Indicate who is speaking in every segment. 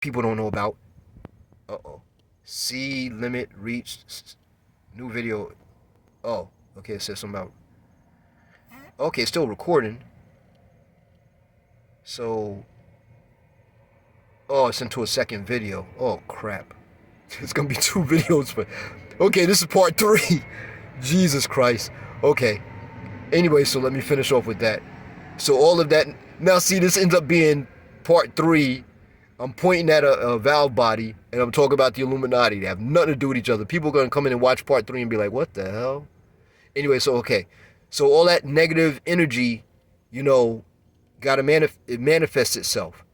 Speaker 1: people don't know about. Uh-oh. C limit reached. New video. Oh, okay, it says something about. Okay, it's still recording. So, oh, it's into a second video. Oh, crap. It's gonna be two videos, but okay, this is part three. Jesus Christ. Okay. Anyway, so let me finish off with that. So all of that. Now, see, this ends up being part three. I'm pointing at a valve body, and I'm talking about the Illuminati. They have nothing to do with each other. People are gonna come in and watch part three and be like, "What the hell?" Anyway, so okay, so all that negative energy, you know, gotta it manifests itself.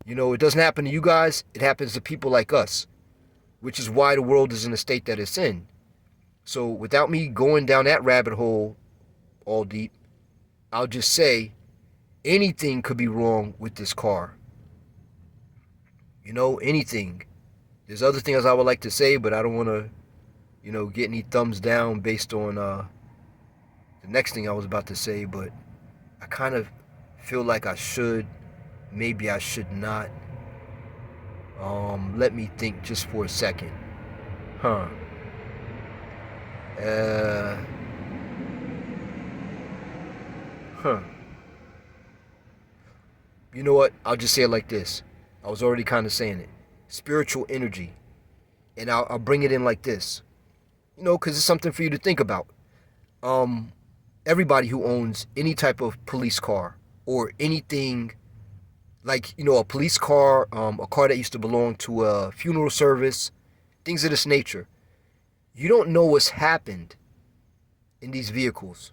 Speaker 1: You know, it doesn't happen to you guys. It happens to people like us, which is why the world is in the state that it's in. So without me going down that rabbit hole all deep, I'll just say anything could be wrong with this car. You know, anything. There's other things I would like to say, but I don't want to, get any thumbs down based on the next thing I was about to say. But I kind of feel like I should. Maybe I should not. Let me think just for a second. Huh. Uh. Huh. You know what? I'll just say it like this. I was already kind of saying it. Spiritual energy. And I'll bring it in like this. Because it's something for you to think about. Um, Everybody who owns any type of police car or anything like, a police car, a car that used to belong to a funeral service, things of this nature. You don't know what's happened in these vehicles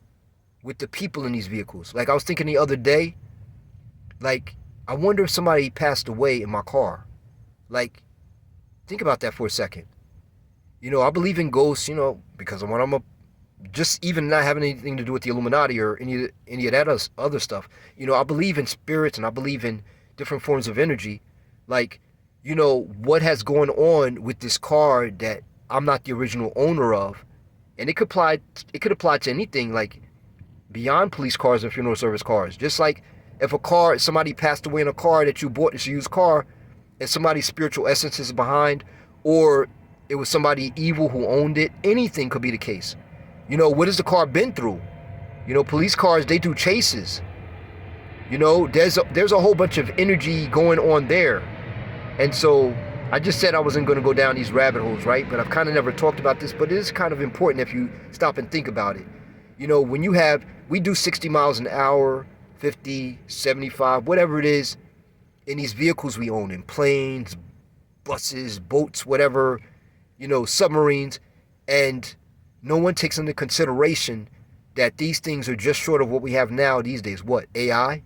Speaker 1: with the people in these vehicles. Like I was thinking the other day, like, I wonder if somebody passed away in my car. Like, think about that for a second. I believe in ghosts, because when I'm just even not having anything to do with the Illuminati or any of that other stuff. I believe in spirits and I believe in different forms of energy. Like, what has gone on with this car that I'm not the original owner of, and it could apply to anything like beyond police cars and funeral service cars. Just like if somebody passed away in a car that you bought, this used car, and somebody's spiritual essence is behind, or it was somebody evil who owned it, anything could be the case. What has the car been through? Police cars, they do chases. There's a whole bunch of energy going on there. And so I just said I wasn't going to go down these rabbit holes, right? But I've kind of never talked about this, but it is kind of important if you stop and think about it. We do 60 miles an hour, 50, 75, whatever it is, in these vehicles we own, in planes, buses, boats, whatever, submarines, and no one takes into consideration that these things are just short of what we have now these days. What, AI?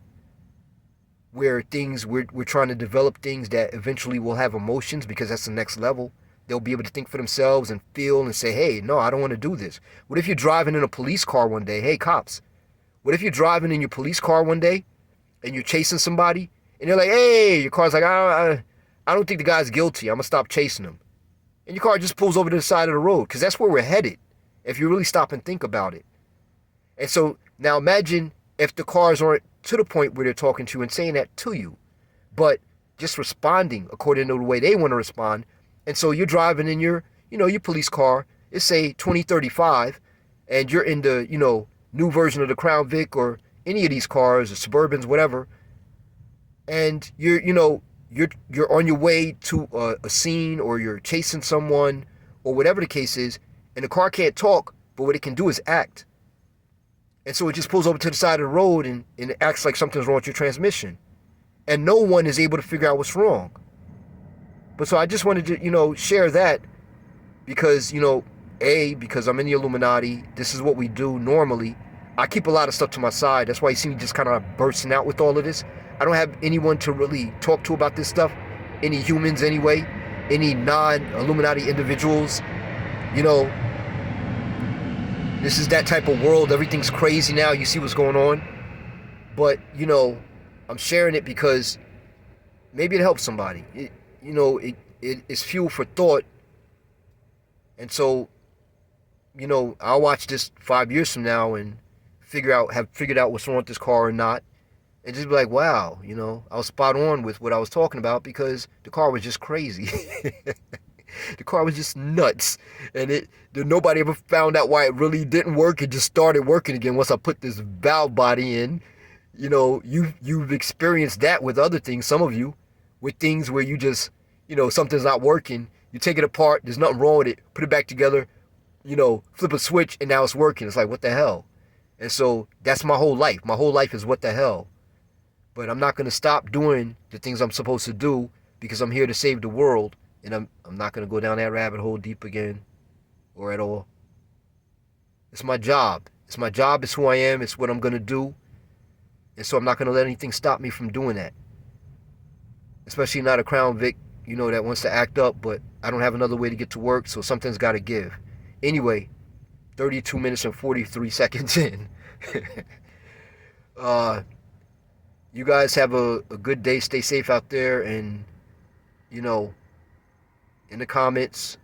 Speaker 1: Where we're trying to develop things that eventually will have emotions because that's the next level. They'll be able to think for themselves and feel and say, hey, no, I don't want to do this. What if you're driving in a police car one day? Hey, cops. What if you're driving in your police car one day and you're chasing somebody and you're like, hey, your car's like, I don't think the guy's guilty. I'm going to stop chasing him. And your car just pulls over to the side of the road because that's where we're headed if you really stop and think about it. And so now imagine if the cars aren't to the point where they're talking to you and saying that to you, but just responding according to the way they want to respond. And so you're driving in your police car, it's say 2035, and you're in the, new version of the Crown Vic or any of these cars, or Suburbans, whatever, and you're on your way to a scene or you're chasing someone or whatever the case is, and the car can't talk, but what it can do is act. And so it just pulls over to the side of the road and it acts like something's wrong with your transmission. And no one is able to figure out what's wrong. But so I just wanted to, share that because, because I'm in the Illuminati. This is what we do normally. I keep a lot of stuff to my side. That's why you see me just kind of bursting out with all of this. I don't have anyone to really talk to about this stuff. Any humans anyway. Any non-Illuminati individuals. This is that type of world. Everything's crazy now. You see what's going on. But, I'm sharing it because maybe it helps somebody. It's fuel for thought. And so, I'll watch this 5 years from now and have figured out what's wrong with this car or not. and just be like, wow, you know, I was spot on with what I was talking about because the car was just crazy. The car was just nuts, and nobody ever found out why it really didn't work. It just started working again once I put this valve body in. You know, you've experienced that with other things. Some of you, with things where you just, you know, something's not working. You take it apart. There's nothing wrong with it. Put it back together. You know, flip a switch, and now it's working. It's like, what the hell? And so that's my whole life. My whole life is what the hell. But I'm not gonna stop doing the things I'm supposed to do because I'm here to save the world, and I'm not gonna go down that rabbit hole deep again, or at all. It's my job. It's my job. It's who I am. It's what I'm gonna do. And so I'm not gonna let anything stop me from doing that. Especially not a Crown Vic, you know, that wants to act up, but I don't have another way to get to work, so something's gotta give. Anyway, 32 minutes and 43 seconds in. uh, you guys have a good day. Stay safe out there. And, you know, in the comments,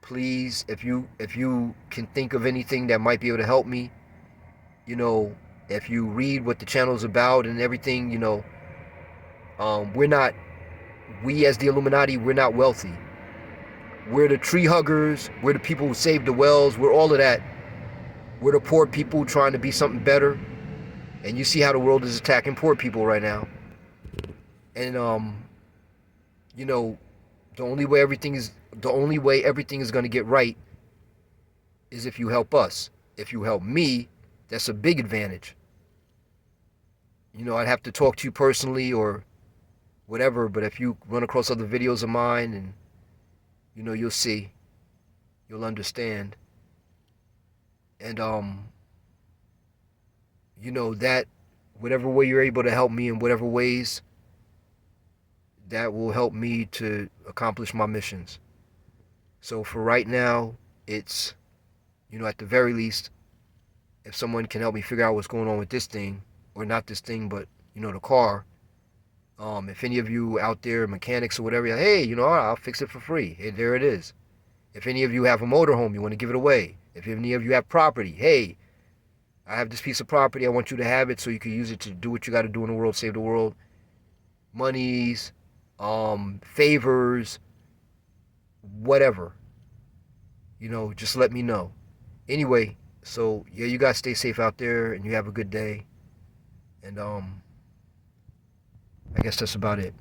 Speaker 1: please, if you can think of anything that might be able to help me, you know, if you read what the channel's about and everything, you know, we as the Illuminati, we're not wealthy. We're the tree huggers. We're the people who save the wells. We're all of that. We're the poor people trying to be something better. And you see how the world is attacking poor people right now. And you know, the only way everything is going to get right is if you help us. If you help me, that's a big advantage. You know, I'd have to talk to you personally or whatever, but if you run across other videos of mine, and you know, you'll see, you'll understand. And you know, that whatever way you're able to help me in whatever ways, that will help me to accomplish my missions. So for right now, it's, you know, at the very least, if someone can help me figure out what's going on with this thing, or not this thing, but, you know, the car. If any of you out there, mechanics or whatever, hey, you know, I'll fix it for free. Hey, there it is. If any of you have a motorhome, you want to give it away. If any of you have property, hey, I have this piece of property, I want you to have it so you can use it to do what you got to do in the world, save the world. Monies, favors, whatever. You know, just let me know. Anyway, so yeah, you guys stay safe out there, and you have a good day. And I guess that's about it.